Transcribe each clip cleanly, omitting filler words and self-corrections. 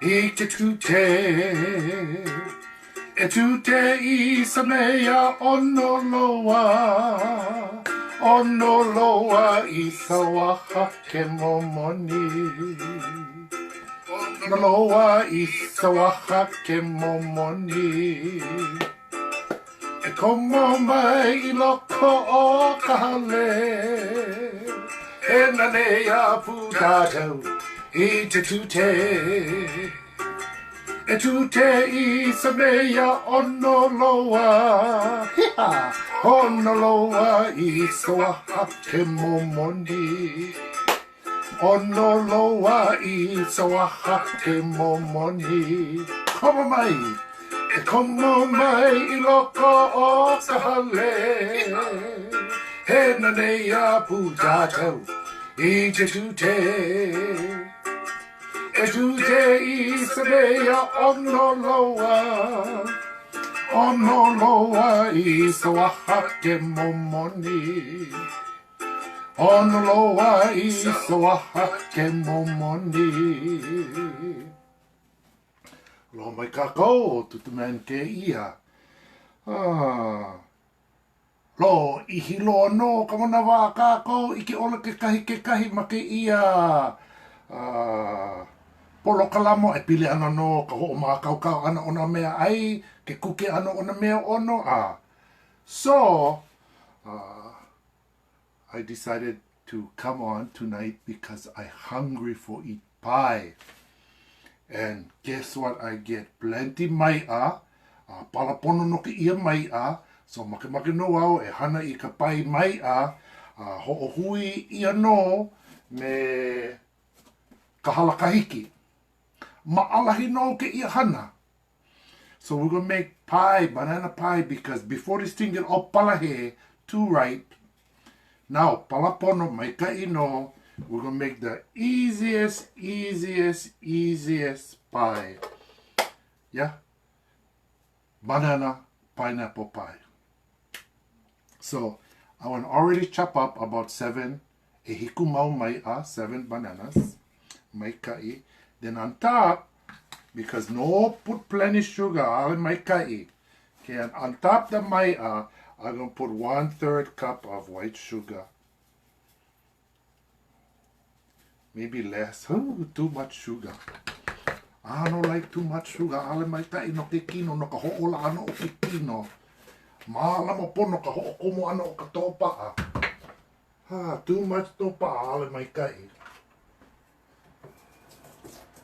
I te tute, e tute I sa mea ʻONO loa. ʻONO loa I sa waha ke momoni. ʻONO loa I sa waha ke momoni. E komo mai I loko o ka hale. E nane a pu tātou I te tute. E tute I sa mea ʻONO loa. Hiha! ʻONO loa I sa waha ke momoni. ʻONO loa I sa waha ke momoni. Komo mai! E komo mai I loko o ka hale. He nanei a pu tātou I te tute. E tute I sa mea ʻONO loa. ʻONO loa I sa waha ke momoni. ʻONO loa I sa waha ke momoni. Lo mai kākou, tutu man ke ia. Lo, I hilo no, ka mana wā kākou, I ke ola ke kahi ma ke ia. Polo kalamo, e pili ana no, ka ho maa kaukau ana ona mea ai, ke kuke ana ona mea ono a. So, I decided to come on tonight because I'm hungry for eat pie. And guess what I get? Plenty MaiʻA. Palapono no ke ia MaiʻA. So make no au e hana I ka pai MaiʻA. Ho'ohui ia no me ka halakahiki. Ma'alahi no ke ia hana. So we're going to make pie, banana pie, because before this thing get all palahe, too ripe. Now, palapono maikai no. We're going to make the easiest pie. Yeah? Banana pineapple pie. So, I want to already chop up about 7 e hiku mau MaiʻA, 7 bananas. Maikai. Then on top, because no put plenty sugar, all maikai. Okay, and on top the MaiʻA, I'm going to put 1/3 cup of white sugar. Maybe less. Oh, too much sugar. I don't like too much sugar. Ale mai tai no ke kino no ka ho'ola ano o ke kino. Maala mo pono ka ho'okomo ano o ka tōpaa. Too much tōpaa ale mai kai.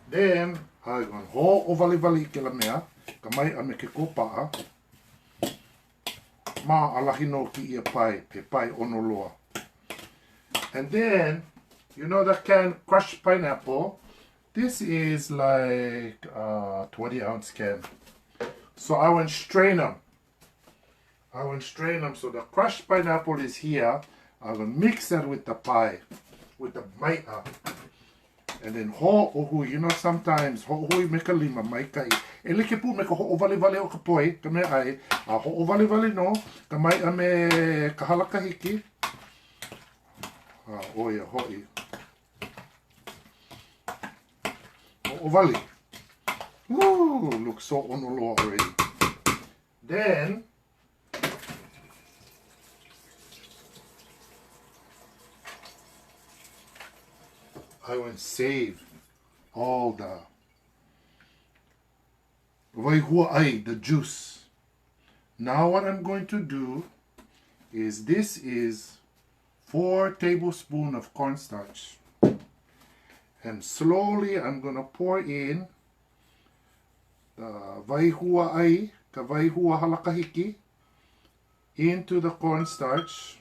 Then, I'm going to ho'o vali ke la mea. Ka mai ame ke kōpaa. Ma alahi no ki ia pai. Pe pai ono loa. And then, you know that can crushed pineapple? This is like a 20-ounce can. So I went strain them. So the crushed pineapple is here. I'm going to mix that with the pie, with the MaiʻA. And then ho'ohui, you know sometimes ho'ohui me ka lima maikai. E like pu me ka ho'ovali o ka poi, ka mea ai. A ho'ovali no, ka MaiʻA me ka halakahiki. Oia, hoi. Ovali. Woo, looks so ʻONO already. Then, I will save all the waihuaʻai, the juice. Now what I'm going to do is, this is 4 tablespoons of cornstarch. And slowly I'm going to pour in the waihuaʻai, ka waihua halakahiki, into the cornstarch.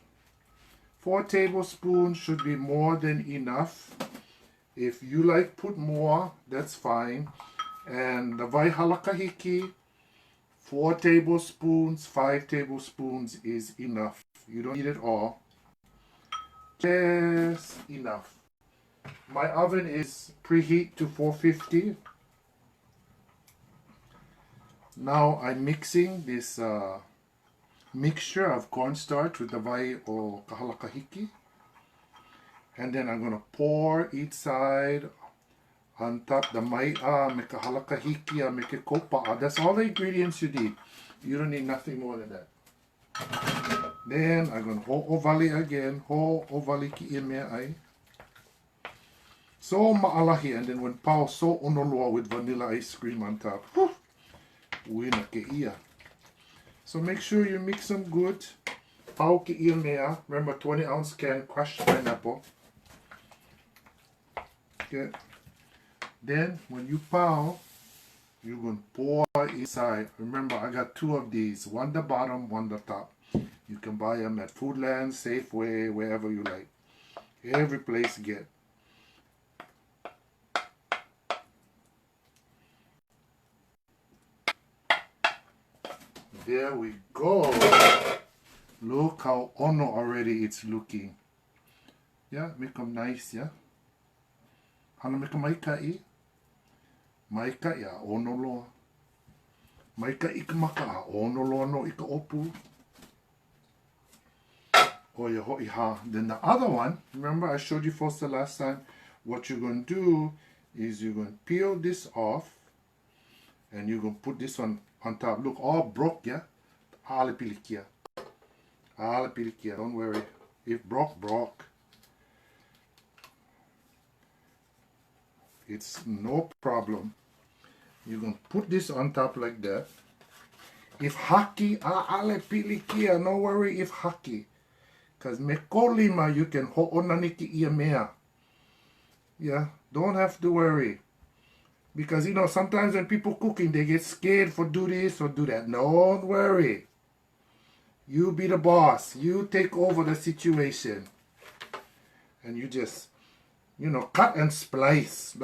4 tablespoons should be more than enough. If you like put more, that's fine. And the wai halakahiki, 4 tablespoons, 5 tablespoons is enough. You don't need it all. Just enough. My oven is preheat to 450. Now I'm mixing this mixture of cornstarch with the wai o halakahiki. And then I'm going to pour each side On top, the MaiʻA, make a Halakahiki, make a kopa'a. That's all the ingredients you need. You don't need nothing more than that. Then I'm going to ho'ovali again. Ho'ovali ki ia mea ai. So ma'alahi. And then when pao so onoloa with vanilla ice cream on top. Uina ke ia. So make sure you mix them good. Pao ki ia mea. Remember 20-ounce can crushed pineapple. Okay. Then when you pao, you're going to pour inside. Remember, I got 2 of these. One the bottom, one the top. You can buy them at Foodland, Safeway, wherever you like. Every place get. There we go. Look how ʻONO already it's looking. Yeah, make them nice, yeah. Hana make them MaiʻA. MaiʻA ya ʻONO loa. MaiʻA I ka maka ʻONO loa no I ka opu. Oh, ya ho'i ha. Then the other one, remember I showed you folks the last time. What you're going to do is you're going to peel this off. And you're going to put this one on top. Look, all broke, yeah? Ale pilikia. Ale pilikia, don't worry. If broke, broke. It's no problem. You're going to put this on top like that. If haki, ale pilikia, no worry if haki. Because me ko lima, you can ho'onani ki ia mea. Yeah, don't have to worry. Because, you know, sometimes when people cooking, they get scared for do this or do that. Don't worry. You be the boss. You take over the situation. And you just, you know, cut and splice.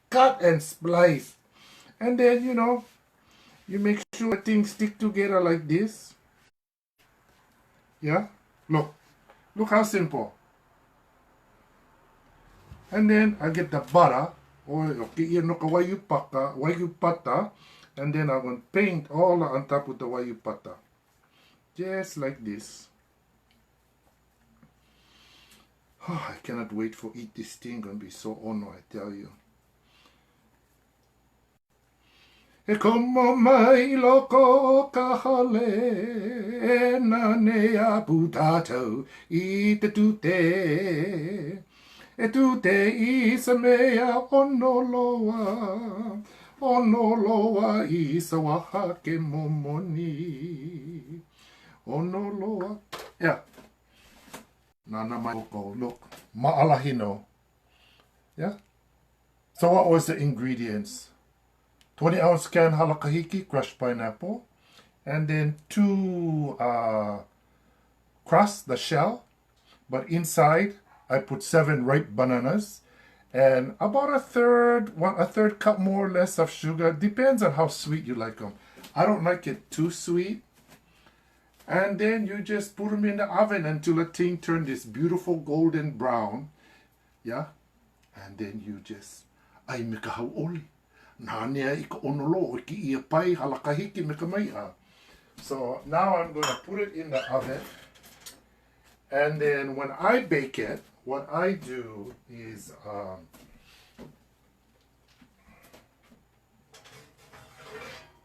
Cut and splice. And then, you know, you make sure things stick together like this. Yeah? Look. Look how simple. And then I get the butter. Okay, no ka waiu pata, and then I'm going to paint all on top with the waiu pata. Just like this. Oh, I cannot wait for eat this thing. Gonna be so ʻONO, I tell you. E komo mai loko ka hale, na nea putato I te tute. E tu te I sa mea ʻONO loa I sa waha ke momoni. ʻONO loa. Yeah. Nana mai oko. Look. Ma'alahino. Yeah. So what was the ingredients? 20-ounce can halakahiki, crushed pineapple. And then 2 crust, the shell. But inside, I put 7 ripe bananas and about a third cup more or less of sugar. Depends on how sweet you like them. I don't like it too sweet. And then you just put them in the oven until the thing turns this beautiful golden brown. Yeah? And then you just, ai me ka hauʻoli. Nā nea I ka ʻONO loa, o ki ia pai halakahiki me ka MaiʻA. So now I'm going to put it in the oven. And then when I bake it, what I do is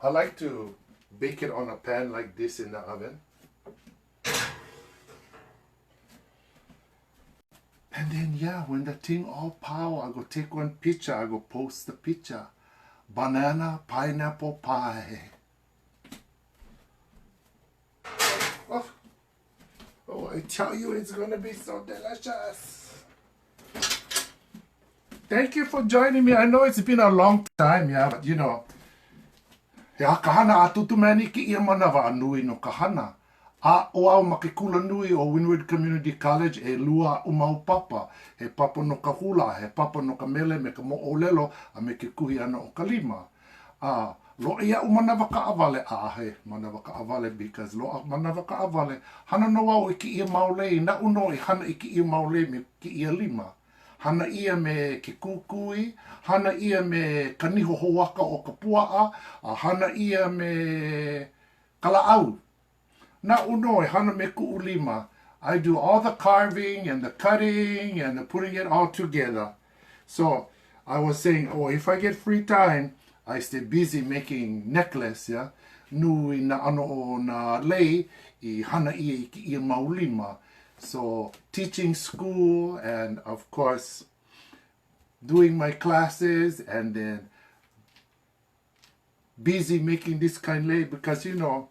I like to bake it on a pan like this in the oven. And then, yeah, when the thing all power, I go take one picture, I go post the picture. Banana pineapple pie. Oh, I tell you, it's going to be so delicious. Thank you for joining me. I know it's been a long time, yeah, but you know, he kahana atutu mani ki ia manawa anui no kahana. A o au makikula nui o Windward Community College e lua umau papa. He papa no ka hula, he papa no ka mele me ka mo'olelo a me ke kuhi ana o ka lima. Lo ia o manawa ka avale he manawa ka avale because lo manawa ka avale hana no au I ki ia maulei na uno I hana I ki ia maulei me ki ia lima. Hana ia me ke kukui, hana ia me ka niho hoaka o ka pua'a, hana ia me kalaau. Na uno e hana me ku'ulima. I do all the carving and the cutting and the putting it all together. So I was saying, oh, if I get free time, I stay busy making necklace, yeah? Nui na ano o na lei I hana I ki I maulima. So teaching school and of course doing my classes and then busy making this kind lei because you know,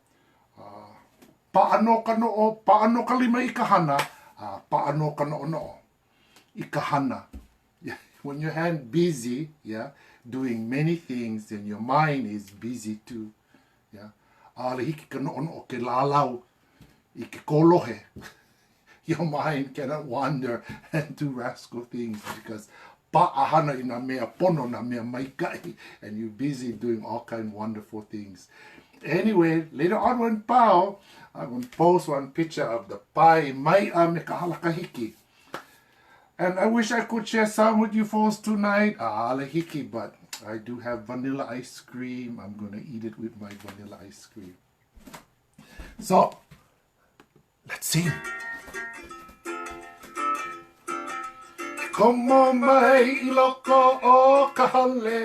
paano ka noo, paano ka lima I kahana, paano ka noo I kahana. Yeah. When your hand busy, yeah, doing many things, and your mind is busy too. Yeah. Halakahiki ka noon o ke lalau I ke kolohe. Your mind cannot wander and do rascal things because pa'ahana ina mea pono na mea maikai, and you're busy doing all kind of wonderful things. Anyway, later on when pao, I'm going to post one picture of the pai MaiʻA me ka halakahiki. And I wish I could share some with you folks tonight, halakahiki, but I do have vanilla ice cream. I'm going to eat it with my vanilla ice cream. So, let's sing. Komo mai I loko o ka hale,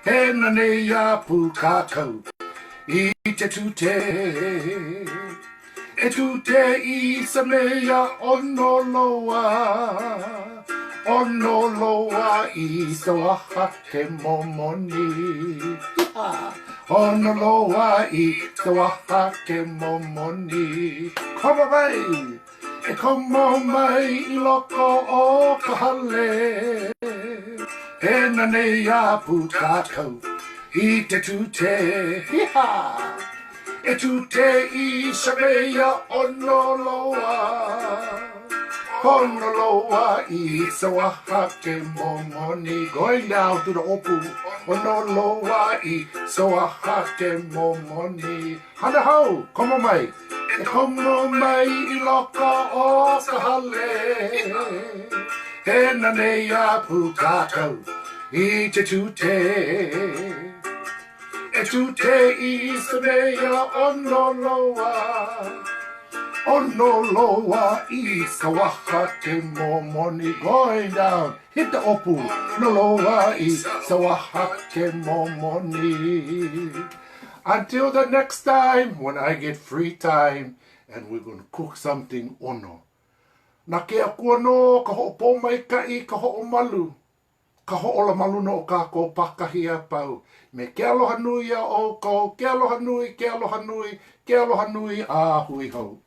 he na ne ia pu kākau I te tute. E tute I sa mea ʻONO loa, ʻONO loa I sa waha ke momoni. ʻONO loa I sa waha ke momoni. Komo mai, e komo mai I loko o ka hale, he na ne ia pu kākau I te tute. E tute I sa mea ʻONO loa, ʻONO loa I sa waha ke momoni. Going down to the opu, ʻONO loa I sa waha ke momoni. Hana hau, komo mai, e komo mai I loko o ka hale, he na ne ia pu kākau I te tute. E tute I sa mea ʻONO loa, ʻONO loa I sa waha ke momoni. Going down, hit the opu, ʻONO loa I sa waha ke momoni. Until the next time, when I get free time, and we're going to cook something ʻONO. Na ke akua no, ka hoʻopo mai kai, ka hoʻomalu. Ka hoʻola malu no o kākou pakahi a pau. Me ke aloha nui a o kou, ke aloha nui, ke aloha nui, ke aloha nui a hui hau.